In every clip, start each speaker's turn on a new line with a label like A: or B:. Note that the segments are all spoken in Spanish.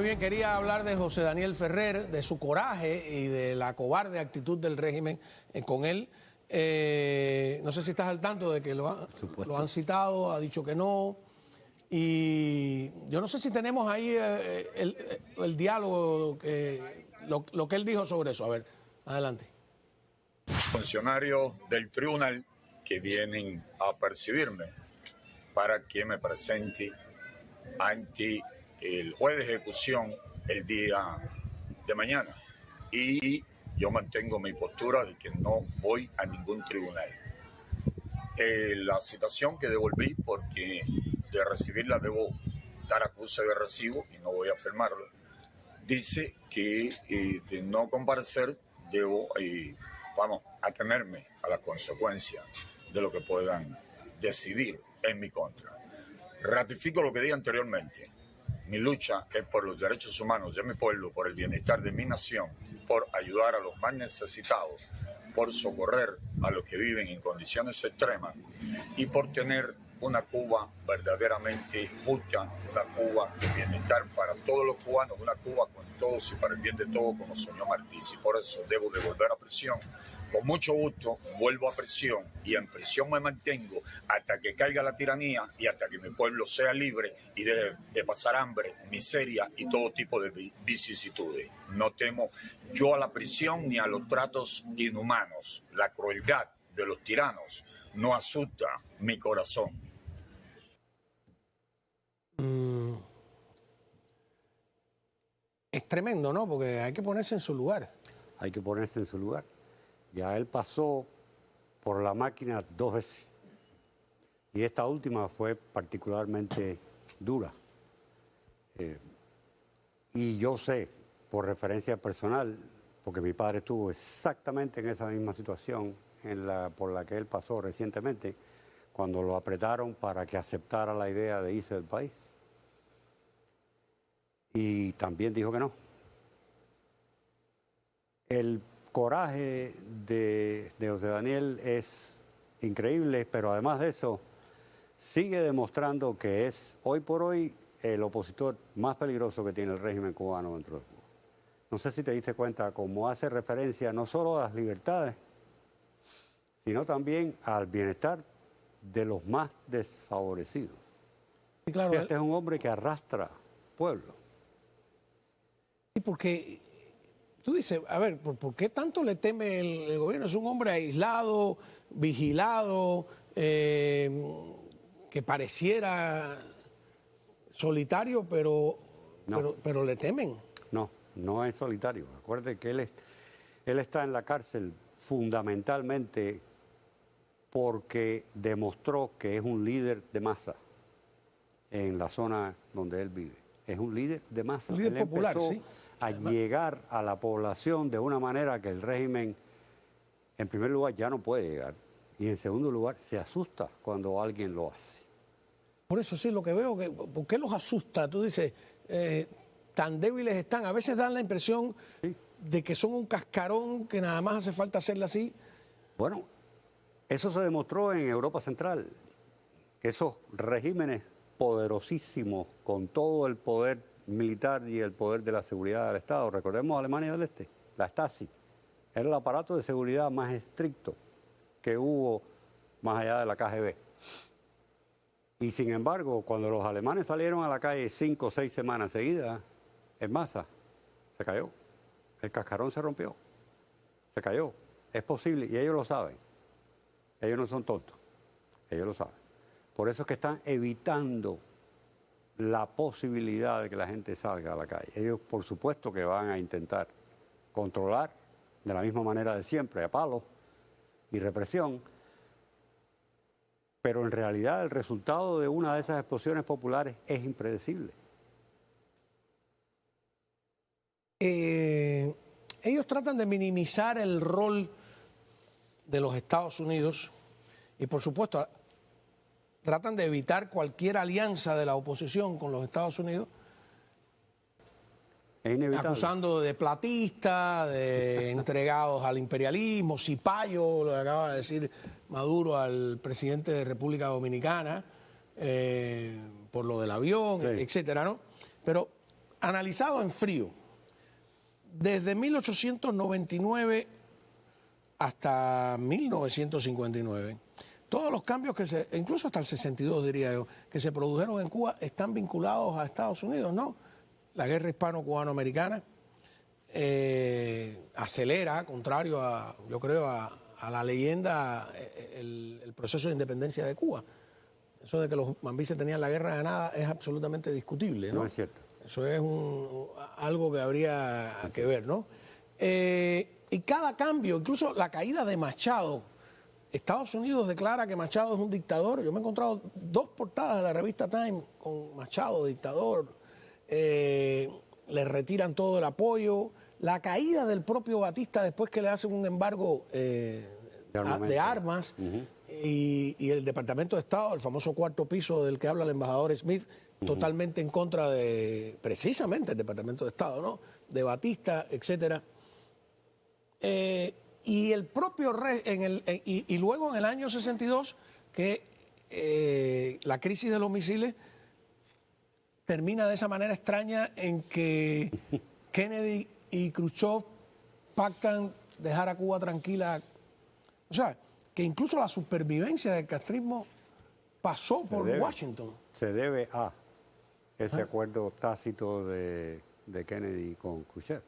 A: bien, quería hablar de José Daniel Ferrer, de su coraje y de la cobarde actitud del régimen con él. No sé si estás al tanto de que lo han citado, ha dicho que no. Y yo no sé si tenemos ahí el diálogo, lo que él dijo sobre eso. A ver, adelante.
B: Funcionarios del tribunal que vienen a percibirme para que me presente ante el juez de ejecución el día de mañana. Y yo mantengo mi postura de que no voy a ningún tribunal. La citación que devolví, porque de recibirla debo dar acuse de recibo y no voy a firmarla, dice que de no comparecer debo, atenerme a las consecuencias de lo que puedan decidir en mi contra. Ratifico lo que dije anteriormente. Mi lucha es por los derechos humanos de mi pueblo, por el bienestar de mi nación, por ayudar a los más necesitados, por socorrer a los que viven en condiciones extremas y por tener una Cuba verdaderamente justa, una Cuba de bienestar para todos los cubanos, una Cuba con todos y para el bien de todos, como soñó Martí. Y por eso debo de volver a prisión. Con mucho gusto vuelvo a prisión y en prisión me mantengo hasta que caiga la tiranía y hasta que mi pueblo sea libre y deje de pasar hambre, miseria y todo tipo de vicisitudes. No temo yo a la prisión ni a los tratos inhumanos. La crueldad de los tiranos no asusta mi corazón.
A: Es tremendo, ¿no? Porque hay que ponerse en su lugar.
C: Hay que ponerse en su lugar. Ya él pasó por la máquina 2 veces. Y esta última fue particularmente dura. Y yo sé, por referencia personal, porque mi padre estuvo exactamente en esa misma situación por la que él pasó recientemente, cuando lo apretaron para que aceptara la idea de irse del país. Y también dijo que no. El coraje de José Daniel es increíble, pero además de eso, sigue demostrando que es hoy por hoy el opositor más peligroso que tiene el régimen cubano dentro de Cuba. No sé si te diste cuenta cómo hace referencia no solo a las libertades, sino también al bienestar de los más desfavorecidos.
A: Sí, claro.
C: Este es un hombre que arrastra pueblo.
A: Sí, porque tú dices, a ver, ¿por qué tanto le teme el gobierno? Es un hombre aislado, vigilado, que pareciera solitario, pero le temen.
C: No, no es solitario. Acuérdate que él está en la cárcel fundamentalmente porque demostró que es un líder de masa en la zona donde él vive. Es un líder de masa.
A: Un líder popular, sí.
C: A llegar a la población de una manera que el régimen, en primer lugar, ya no puede llegar. Y en segundo lugar, se asusta cuando alguien lo hace.
A: Por eso sí, lo que veo, ¿por qué los asusta? Tú dices, tan débiles están. A veces dan la impresión de que son un cascarón, que nada más hace falta hacerle así.
C: Bueno, eso se demostró en Europa Central, que esos regímenes poderosísimos, con todo el poder militar y el poder de la seguridad del Estado. Recordemos Alemania del Este, la Stasi. Era el aparato de seguridad más estricto que hubo más allá de la KGB. Y sin embargo, cuando los alemanes salieron a la calle 5 o 6 semanas seguidas, en masa, se cayó. El cascarón se rompió. Se cayó. Es posible, y ellos lo saben. Ellos no son tontos. Ellos lo saben. Por eso es que están evitando la posibilidad de que la gente salga a la calle. Ellos, por supuesto, que van a intentar controlar de la misma manera de siempre, a palos y represión, pero en realidad el resultado de una de esas explosiones populares es impredecible.
A: Ellos tratan de minimizar el rol de los Estados Unidos y, por supuesto, tratan de evitar cualquier alianza de la oposición con los Estados Unidos,
C: es inevitable,
A: acusando de platistas, de entregados al imperialismo, cipayo, lo acaba de decir Maduro al presidente de República Dominicana, por lo del avión, etcétera, ¿no? Pero analizado en frío, desde 1899 hasta 1959, todos los cambios incluso hasta el 62 diría yo, que se produjeron en Cuba están vinculados a Estados Unidos, ¿no? La guerra hispano-cubano-americana acelera, contrario a, yo creo, a la leyenda, el proceso de independencia de Cuba. Eso de que los mambises tenían la guerra ganada es absolutamente discutible, ¿no?
C: No es cierto.
A: Eso es algo que habría que ver, ¿no? Y cada cambio, incluso la caída de Machado, Estados Unidos declara que Machado es un dictador. Yo me he encontrado 2 portadas de la revista Time con Machado, dictador. Le retiran todo el apoyo. La caída del propio Batista después que le hacen un embargo de armas. Y el Departamento de Estado, el famoso 4º piso del que habla el embajador Smith, totalmente en contra de, precisamente, el Departamento de Estado, ¿no? De Batista, etcétera. Y el propio y luego en el año 62, que la crisis de los misiles termina de esa manera extraña en que Kennedy y Khrushchev pactan dejar a Cuba tranquila. O sea, que incluso la supervivencia del castrismo pasó por Washington.
C: Se debe a ese acuerdo tácito de Kennedy con Khrushchev.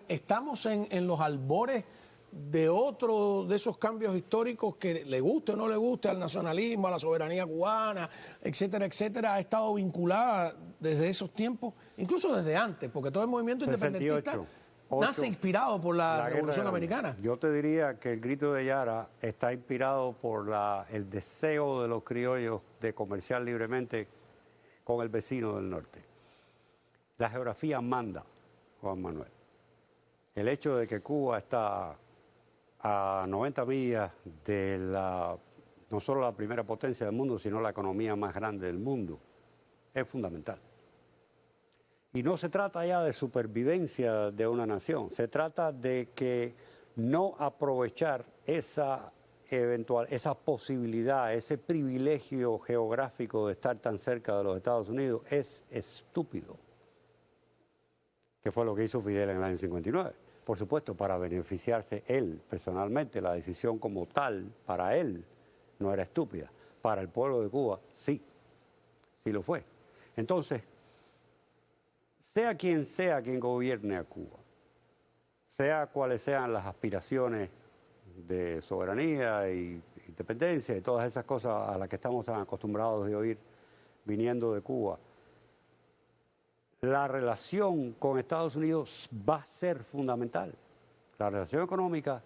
A: Estamos en los albores de otro de esos cambios históricos que le guste o no le guste al nacionalismo, a la soberanía cubana, etcétera, etcétera, ha estado vinculada desde esos tiempos, incluso desde antes, porque todo el movimiento
C: 68,
A: independentista nace inspirado por la Revolución Americana.
C: Yo te diría que el grito de Yara está inspirado por el deseo de los criollos de comerciar libremente con el vecino del norte. La geografía manda, Juan Manuel. El hecho de que Cuba está a 90 millas de no solo la primera potencia del mundo, sino la economía más grande del mundo, es fundamental. Y no se trata ya de supervivencia de una nación, se trata de que no aprovechar esa posibilidad, ese privilegio geográfico de estar tan cerca de los Estados Unidos es estúpido, que fue lo que hizo Fidel en el año 59. Por supuesto, para beneficiarse él personalmente, la decisión como tal, para él, no era estúpida. Para el pueblo de Cuba, sí lo fue. Entonces, sea quien gobierne a Cuba, sea cuáles sean las aspiraciones de soberanía y independencia y todas esas cosas a las que estamos tan acostumbrados de oír viniendo de Cuba, la relación con Estados Unidos va a ser fundamental. La relación económica,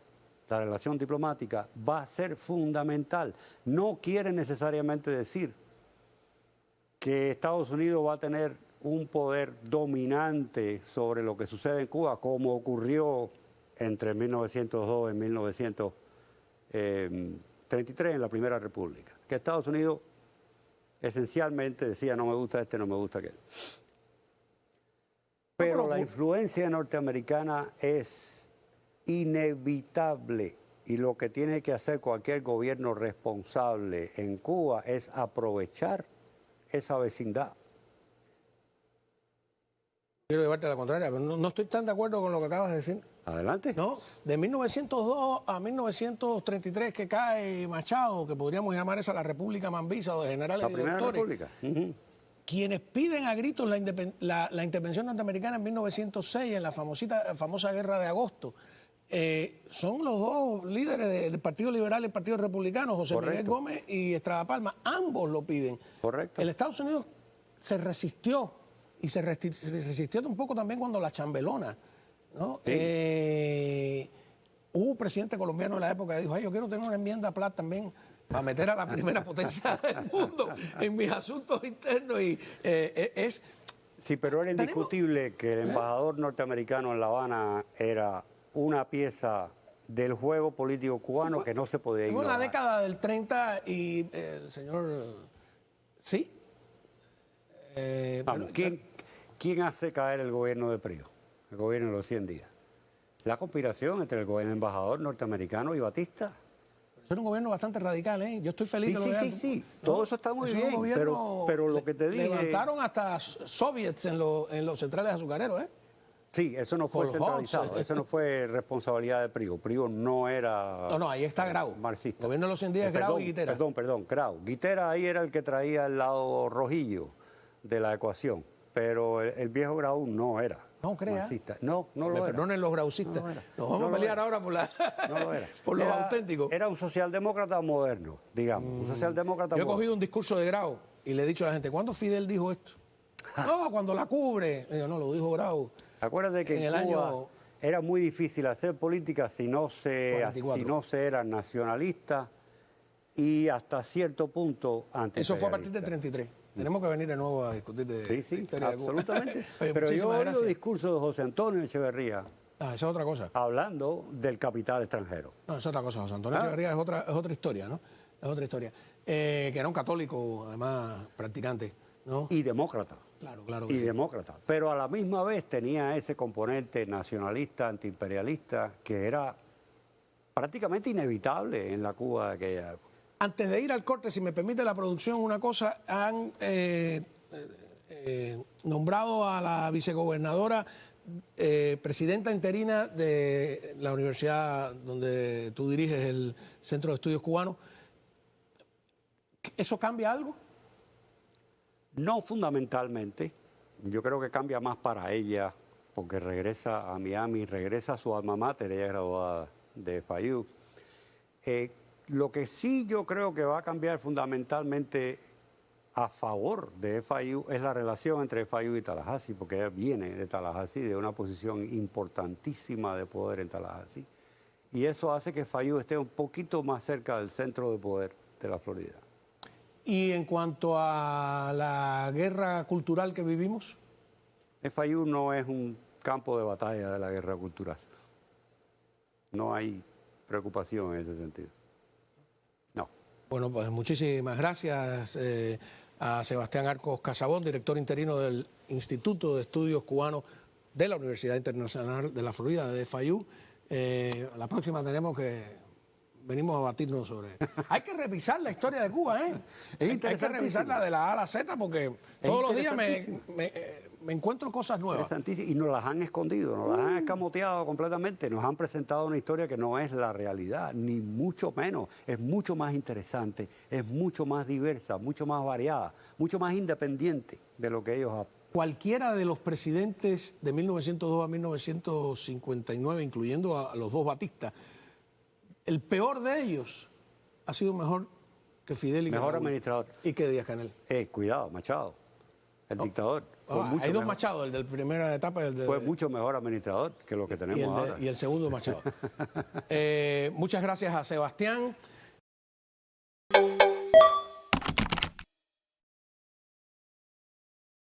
C: la relación diplomática va a ser fundamental. No quiere necesariamente decir que Estados Unidos va a tener un poder dominante sobre lo que sucede en Cuba, como ocurrió entre 1902 y 1933 en la Primera República. Que Estados Unidos esencialmente decía, no me gusta este, no me gusta aquel. Pero la influencia norteamericana es inevitable y lo que tiene que hacer cualquier gobierno responsable en Cuba es aprovechar esa vecindad.
A: Quiero llevarte a la contraria, pero no estoy tan de acuerdo con lo que acabas de decir.
C: Adelante.
A: No, de 1902 a 1933 que cae Machado, que podríamos llamar esa la República Mambisa o de generales y
C: Primera
A: doctores.
C: República.
A: Quienes piden a gritos la intervención norteamericana en 1906, en la famosa Guerra de Agosto, son los 2 líderes del Partido Liberal y el Partido Republicano, José Miguel Gómez y Estrada Palma. Ambos lo piden.
C: Correcto.
A: El Estados Unidos se resistió, y se resistió un poco también cuando la chambelona, ¿no?
C: Sí.
A: Hubo un presidente colombiano en la época que dijo, yo quiero tener una enmienda Platt también para meter a la primera potencia del mundo en mis asuntos internos. Y
C: Sí, pero era indiscutible que el embajador norteamericano en La Habana era una pieza del juego político cubano que no se podía ignorar.
A: Fue en la década del 30 y el señor... Sí.
C: Vamos, ¿quién hace caer el gobierno de Prío? El gobierno de los 100 días. La conspiración entre el embajador norteamericano y Batista.
A: Era un gobierno bastante radical, ¿eh? Yo estoy feliz
C: Sí,
A: que lo
C: sí,
A: vean.
C: sí, sí. Todo eso está muy
A: Es un
C: bien,
A: gobierno-
C: pero lo que te dije...
A: Levantaron hasta soviets en los centrales azucareros, ¿eh?
C: Sí, eso no fue
A: Por
C: centralizado,
A: Hodge.
C: eso no fue responsabilidad de Prigo. Prigo no era
A: No, ahí está Grau.
C: marxista.
A: Gobierno de los 100 días, Grau y Guitera.
C: Perdón, Grau. Guitera ahí era el que traía el lado rojillo de la ecuación, pero el viejo Grau no era
A: No crea.
C: marxista. No
A: Me
C: lo era.
A: perdonen los graucistas.
C: No lo era.
A: Nos vamos
C: No
A: a
C: lo
A: pelear
C: era.
A: ahora
C: No lo era.
A: por los
C: Era-
A: auténticos.
C: Era un socialdemócrata moderno, digamos. Un socialdemócrata
A: Yo he
C: moderno.
A: cogido un discurso de Grau y le he dicho a la gente, ¿cuándo Fidel dijo esto? No, cuando la cubre. Y yo, no, lo dijo Grau.
C: Acuérdate que
A: en
C: en
A: el
C: Cuba
A: año-
C: era muy difícil hacer política si no se
A: 44.
C: era nacionalista y hasta cierto punto anti.
A: Eso fue a partir del 33. Tenemos que venir de nuevo a discutir de
C: Sí, sí,
A: historia de Cuba.
C: absolutamente.
A: Oye,
C: Pero yo
A: muchísimas
C: oí
A: gracias.
C: el discurso de José Antonio Echeverría
A: Ah, esa es otra cosa.
C: hablando del capital extranjero.
A: No, es otra cosa. José Antonio Echeverría es otra historia, ¿no? Es otra historia. Que era un católico, además, practicante, ¿no?
C: Y demócrata.
A: Claro que
C: Y
A: sí.
C: demócrata. Pero a la misma vez tenía ese componente nacionalista, antiimperialista, que era prácticamente inevitable en la Cuba de aquella época.
A: Antes de ir al corte, si me permite la producción, una cosa, han nombrado a la vicegobernadora presidenta interina de la universidad donde tú diriges el Centro de Estudios Cubanos. ¿Eso cambia algo?
C: No fundamentalmente, yo creo que cambia más para ella, porque regresa a Miami, regresa a su alma mater, ella es graduada de FIU. Lo que sí yo creo que va a cambiar fundamentalmente a favor de FIU es la relación entre FIU y Tallahassee, porque ella viene de Tallahassee, de una posición importantísima de poder en Tallahassee, y eso hace que FIU esté un poquito más cerca del centro de poder de la Florida.
A: Y en cuanto a la guerra cultural que vivimos,
C: FIU no es un campo de batalla de la guerra cultural. No hay preocupación en ese sentido. No.
A: bueno, pues muchísimas gracias a Sebastián Arcos Casabón, director interino del Instituto de Estudios Cubanos de la Universidad Internacional de la Florida, de FIU. La próxima venimos a batirnos sobre... Hay que revisar la historia de Cuba, ¿eh? Hay que revisarla de la A a la Z porque todos los días me encuentro cosas nuevas.
C: Y nos las han escondido, nos las han escamoteado completamente, nos han presentado una historia que no es la realidad, ni mucho menos. Es mucho más interesante, es mucho más diversa, mucho más variada, mucho más independiente de lo que ellos...
A: Cualquiera de los presidentes de 1902 a 1959, incluyendo a los dos Batistas, el peor de ellos ha sido mejor que Fidel y que
C: Mejor
A: Raúl,
C: administrador.
A: y que Díaz-Canel.
C: Cuidado, Machado, el dictador.
A: Hay dos Machados, el de la primera etapa y el de...
C: Fue mucho mejor administrador que lo que tenemos ahora.
A: y el segundo Machado. Muchas gracias a Sebastián,